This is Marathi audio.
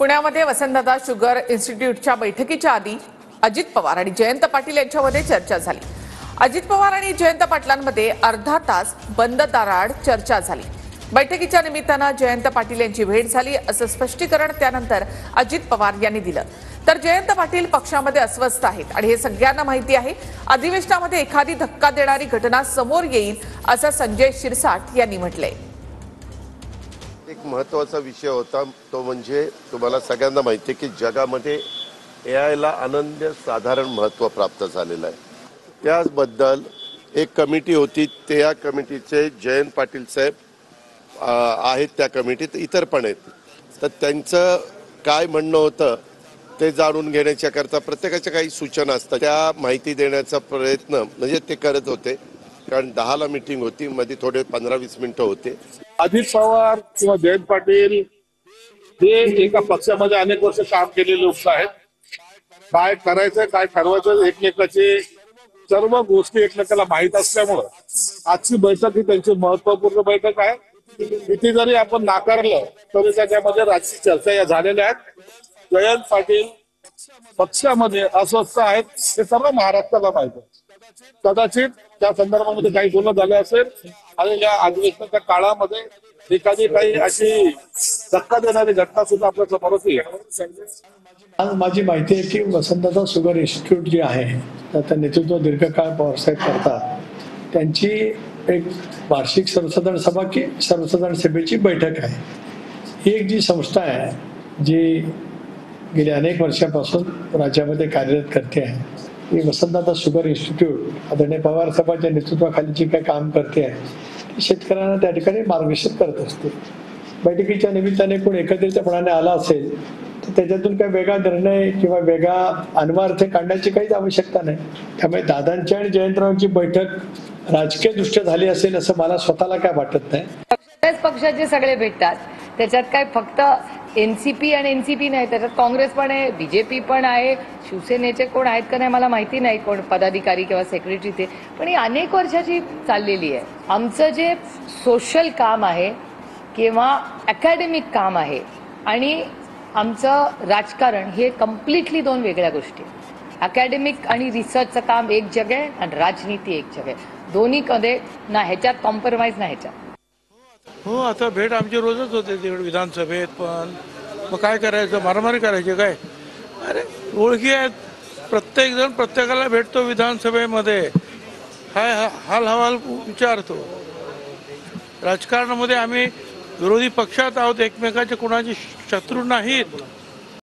पुण्यामध्ये वसंतदादा शुगर इन्स्टिट्यूटच्या बैठकीच्या आधी अजित पवार आणि जयंत पाटील यांच्यामध्ये चर्चा झाली। अजित पवार आणि जयंत पाटलांमध्ये अर्धा तास बंद दाराआड चर्चा झाली। बैठकीच्या निमित्तानं जयंत पाटील यांची भेट झाली असं स्पष्टीकरण त्यानंतर अजित पवार यांनी दिलं। तर जयंत पाटील पक्षामध्ये अस्वस्थ आहेत आणि हे सगळ्यांना माहिती आहे। अधिवेशनामध्ये एखादी धक्का देणारी घटना समोर येईल असं संजय शिरसाट यांनी म्हटलंय। एक महत्त्वाचा विषय होता तो म्हणजे तुम्हाला सगळ्यांना माहिती आहे की जगामध्ये एआयला अनन्यसाधारण महत्त्व प्राप्त झालेलं आहे। त्याबद्दल एक कमिटी होती, त्या कमिटीचे जयंत पाटील साहेब आहेत त्या कमिटीत, इतर पण आहेत। तर त्यांचं काय म्हणणं होतं ते जाणून घेण्याच्याकरता प्रत्येकाच्या काही सूचना असतात, त्या माहिती देण्याचा प्रयत्न म्हणजे ते करत होते। कारण 10ला मीटिंग होती, मध्ये थोडे 15-20 मिनिटं होते। अजित पवार किंवा जयंत पाटील हे एका पक्षामध्ये अनेक वर्ष काम केलेले लोक आहेत। काय करायचं काय ठरवायचं एकमेकाचे सर्व गोष्टी एकमेकाला माहीत असल्यामुळे आजची बैठक ही त्यांची महत्वपूर्ण बैठक आहे। किती जरी आपण नाकारलं तरी त्याच्यामध्ये राजकीय चर्चा या झालेल्या आहेत। जयंत पाटील पक्षामध्ये अस्वस्थ आहेत हे सर्व महाराष्ट्राला माहिती आहे। कदाचित त्या संदर्भामध्ये काही बोलणं झालं असेल आणि या अधिवेशनाच्या काळामध्ये एखादी काही अशी धक्का देणारी घटना सुद्धा आपल्या समोर येईल। आज माझी माहिती आहे की वसंतदादा शुगर इन्स्टिट्यूट जे आहे त्याचं नेतृत्व दीर्घकाळ पवारसाहेब करतात। त्यांची एक वार्षिक सर्वसाधारण सभा की सर्वसाधारण सभेची बैठक आहे। ही एक जी संस्था आहे जी गेल्या अनेक वर्षापासून राज्यामध्ये कार्यरत करते आहे। ही वसंतदादा शुगर इन्स्टिट्यूट आदरणीय पवार साहेबांच्या नेतृत्वाखाली जी काही काम करते आहे ती शेतकऱ्यांना त्या ठिकाणी मार्गदर्शन करत असते। बैठकीच्या निमित्ताने कोण एकत्रितपणाने आला असेल तर त्याच्यातून काही वेगळा निर्णय किंवा वेगळा अन्वयार्थ काढण्याची काहीच आवश्यकता नाही। त्यामुळे दादांची आणि जयंतरावांची बैठक राजकीय दृष्ट्या झाली असेल असं मला स्वतःला काय वाटत नाही। पक्षाचे सगळे भेटतात, त्याच्यात काय फक्त एनसीपी आणि एनसीपी नाही, त्याच्यात काँग्रेस पण आहे, बीजेपी पण आहे, शिवसेनेचे कोण आहेत का नाही मला माहिती नाही, कोण पदाधिकारी किंवा सेक्रेटरी ते, पण ही अनेक वर्षाची चाललेली आहे। आमचं जे सोशल काम आहे किंवा अकॅडमिक काम आहे आणि आमचं राजकारण हे कम्प्लिटली दोन वेगळ्या गोष्टी। अकॅडमिक आणि रिसर्चचं काम एक जग आहे आणि राजनीती एक जग आहे। दोन्हीमध्ये ना ह्याच्यात कॉम्प्रोमाइज ना ह्याच्यात। हो, आता भेट आमची रोजच होते तिकडे विधानसभेत, पण मग काय करायचं, मारामारी करायची काय? अरे ओळखी आहेत, प्रत्येक जण प्रत्येकाला भेटतो विधानसभेमध्ये, हाय हाल हवाल विचारतो। राजकारणामध्ये आम्ही विरोधी पक्षात आहोत, एकमेकाचे कोणाचे शत्रू नाहीत।